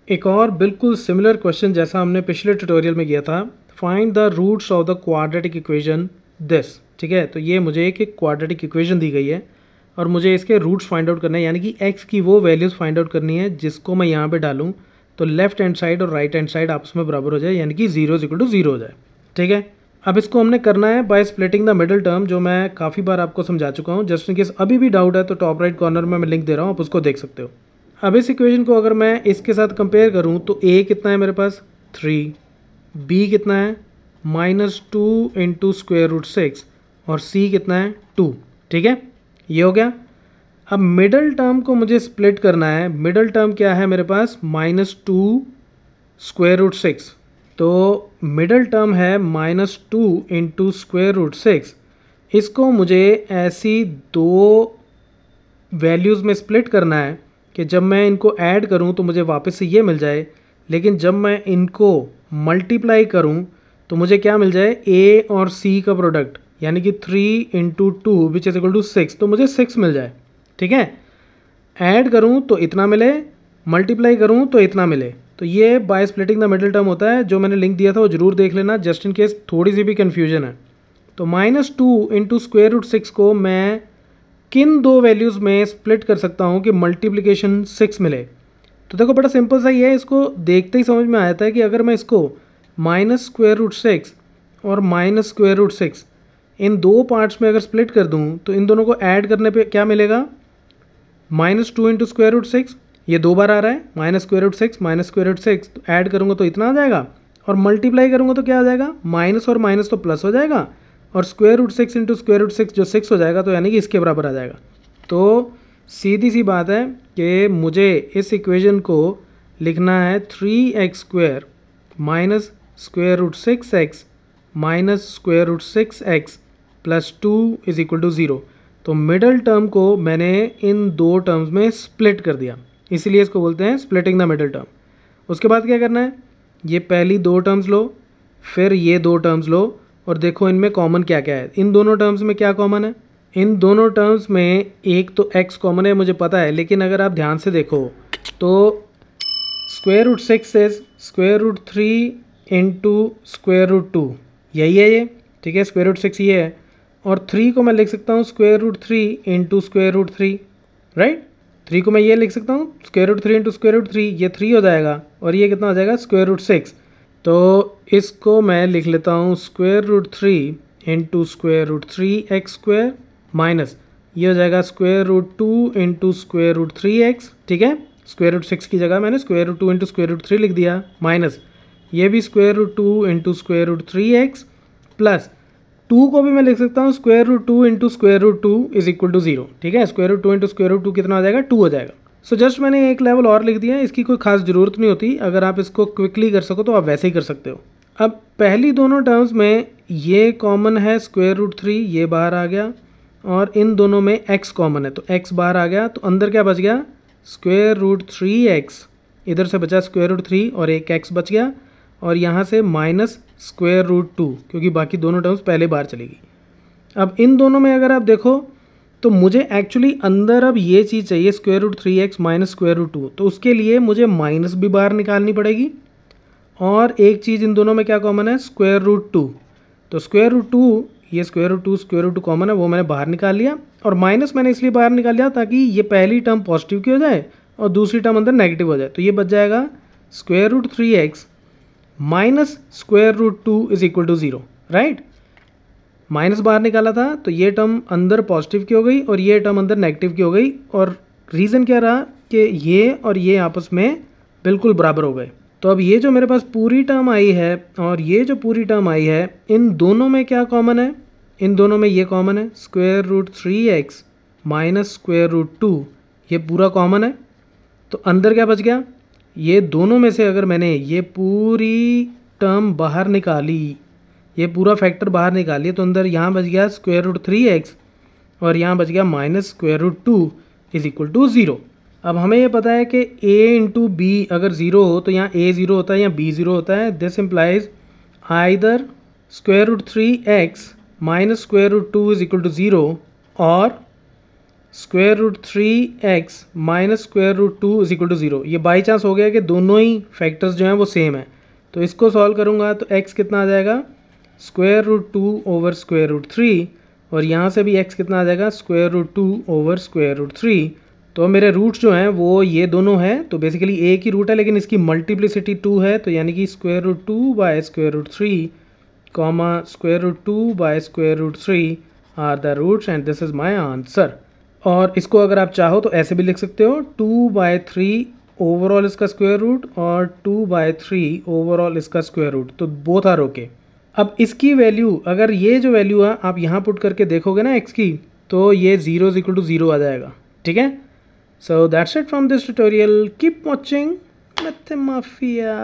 एक और बिल्कुल सिमिलर क्वेश्चन जैसा हमने पिछले ट्यूटोरियल में किया था, find the roots of the quadratic equation this. ठीक है, तो ये मुझे एक क्वाड्रेटिक इक्वेशन दी गई है और मुझे इसके रूट्स फाइंड आउट करना है, यानी कि x की वो वैल्यूज़ फाइंड आउट करनी है जिसको मैं यहाँ पे डालूँ तो लेफ्ट हैंड साइड और राइट हैंड साइड आपस में बराबर हो जाए, यानी कि 0 हो जाए। ठीक है, अब इसको हमने करना है by splitting the middle term, जो मैं काफ़ी बार आपको समझा चुका हूँ। जस्ट इन केस अभी भी डाउट है तो टॉप राइट कॉर्नर में मैं लिंक दे रहा हूँ, आप उसको देख सकते हो। अब इस इक्वेशन को अगर मैं इसके साथ कंपेयर करूं तो a कितना है मेरे पास 3, b कितना है -2 इंटू स्क्वायर रूट 6 और c कितना है 2। ठीक है, ये हो गया। अब मिडल टर्म को मुझे स्प्लिट करना है। मिडल टर्म क्या है मेरे पास -2 स्क्वायर रूट 6, तो मिडल टर्म है -2 इंटू स्क्वायर रूट 6। इसको मुझे ऐसी दो वैल्यूज़ में स्प्लिट करना है कि जब मैं इनको ऐड करूं तो मुझे वापस से ये मिल जाए, लेकिन जब मैं इनको मल्टीप्लाई करूं तो मुझे क्या मिल जाए, a और c का प्रोडक्ट, यानी कि 3 into 2 which is equal to 6, तो मुझे 6 मिल जाए। ठीक है, ऐड करूं तो इतना मिले, मल्टीप्लाई करूं तो इतना मिले, तो ये by splitting the middle term होता है। जो मैंने लिंक दिया था वो जरूर देख लेना, जस्ट इन केस थोड़ी सी भी कन्फ्यूजन है। तो -2 इंटू स्क्वायर रूट 6 को मैं किन दो वैल्यूज़ में स्प्लिट कर सकता हूँ कि मल्टीप्लिकेशन 6 मिले। तो देखो बड़ा सिंपल सा ही है, इसको देखते ही समझ में आया था कि अगर मैं इसको -√6 और -√6 इन दो पार्ट्स में अगर स्प्लिट कर दूँ तो इन दोनों को ऐड करने पे क्या मिलेगा, -2 इंटू स्क्वायर रूट 6, ये दो बार आ रहा है, -√6 तो ऐड करूँगा तो इतना आ जाएगा, और मल्टीप्लाई करूँगा तो क्या आ जाएगा, माइनस और माइनस तो प्लस हो जाएगा, और square root 6 into square root 6 जो 6 हो जाएगा, तो यानी कि इसके बराबर आ जाएगा। तो सीधी सी बात है कि मुझे इस इक्वेशन को लिखना है 3x² minus square root 6x minus square root 6x plus 2 is equal to 0। तो मिडल टर्म को मैंने इन दो टर्म्स में स्प्लिट कर दिया, इसीलिए इसको बोलते हैं स्प्लिटिंग द मिडल टर्म। उसके बाद क्या करना है, ये पहली दो टर्म्स लो, फिर ये दो टर्म्स लो, और देखो इनमें कॉमन क्या क्या है। इन दोनों टर्म्स में क्या कॉमन है, इन दोनों टर्म्स में एक तो x कॉमन है, मुझे पता है, लेकिन अगर आप ध्यान से देखो तो स्क्वायर रूट 6 से square root 3 into square root 2 यही है ये। ठीक है, स्क्वायर रूट 6 ये है, और 3 को मैं लिख सकता हूँ square root 3 into square root 3, right. 3 को मैं ये लिख सकता हूँ square root 3 into square root 3, ये 3 हो जाएगा, और ये कितना हो जाएगा, स्क्वायर रूट 6। तो इसको मैं लिख लेता हूँ square root 3 into square root 3x² minus ये हो जाएगा square root 2 into square root 3x। ठीक है, स्क्वायर रूट 6 की जगह मैंने square root 2 into square root 3 लिख दिया, माइनस ये भी square root 2 into square root 3x plus 2 को भी मैं लिख सकता हूँ square root 2 into square root 2 is equal to 0। ठीक है, square root 2 into square root 2 कितना हो जाएगा, 2 हो जाएगा। सो जस्ट मैंने एक लेवल और लिख दिया, इसकी कोई खास ज़रूरत नहीं होती, अगर आप इसको क्विकली कर सको तो आप वैसे ही कर सकते हो। अब पहली दोनों टर्म्स में ये कॉमन है स्क्वायर रूट 3, ये बाहर आ गया, और इन दोनों में x कॉमन है तो x बाहर आ गया, तो अंदर क्या बच गया, स्क्वायर रूट 3x, इधर से बचा स्क्वायर रूट 3 और एक x बच गया, और यहाँ से माइनस स्क्वायर रूट 2, क्योंकि बाकी दोनों टर्म्स पहले बाहर चलेगी। अब इन दोनों में अगर आप देखो तो मुझे एक्चुअली अंदर अब ये चीज़ चाहिए square root 3x minus square root 2, तो उसके लिए मुझे माइनस भी बाहर निकालनी पड़ेगी, और एक चीज़ इन दोनों में क्या कॉमन है, स्क्वायर रूट 2। तो स्क्वायर रूट 2, ये स्क्वायर रूट 2 कॉमन है, वो मैंने बाहर निकाल लिया, और माइनस मैंने इसलिए बाहर निकाल लिया ताकि ये पहली टर्म पॉजिटिव की हो जाए और दूसरी टर्म अंदर नेगेटिव हो जाए। तो ये बच जाएगा square root 3x minus square root 2 is equal to 0, right. Minus बाहर निकाला था तो ये टर्म अंदर पॉजिटिव की हो गई और ये टर्म अंदर नेगेटिव की हो गई, और रीज़न क्या रहा कि ये और ये आपस में बिल्कुल बराबर हो गए। तो अब ये जो मेरे पास पूरी टर्म आई है और ये जो पूरी टर्म आई है, इन दोनों में क्या कॉमन है, इन दोनों में ये कॉमन है square root 3x minus square root 2, ये पूरा कॉमन है। तो अंदर क्या बच गया, ये दोनों में से अगर मैंने ये पूरी टर्म बाहर निकाली, ये पूरा फैक्टर बाहर निकालिए, तो अंदर यहाँ बच गया स्क्वायर रूट 3x और यहाँ बच गया minus square root 2 is equal to 0। अब हमें ये पता है कि a इंटू बी अगर 0 हो तो यहाँ a 0 होता है या b 0 होता है। This implies either square root 3x minus square root 2 is equal to 0 और square root 3x minus square root 2 is equal to 0। ये बाई चांस हो गया कि दोनों ही फैक्टर्स जो हैं वो सेम है, तो इसको सॉल्व करूँगा तो x कितना आ जाएगा square root 2 over square root 3, और यहाँ से भी x कितना आ जाएगा square root 2 over square root 3। तो मेरे रूट्स जो हैं वो ये दोनों हैं, तो बेसिकली एक ही रूट है लेकिन इसकी मल्टीप्लिसिटी 2 है, तो यानी कि square root 2 by square root 3 comma square root 2 by square root 3 are the roots and this is my answer. और इसको अगर आप चाहो तो ऐसे भी लिख सकते हो 2/3 ओवरऑल इसका स्क्वायर रूट और 2/3 ओवरऑल इसका स्क्वायर रूट, तो बोथ आर ओके। अब इसकी वैल्यू, अगर ये जो वैल्यू है आप यहाँ पुट करके देखोगे ना x की, तो ये 0 इज इक्वल टू 0 आ जाएगा, ठीक है। So that's it from this tutorial, keep watching मैथमाफिया।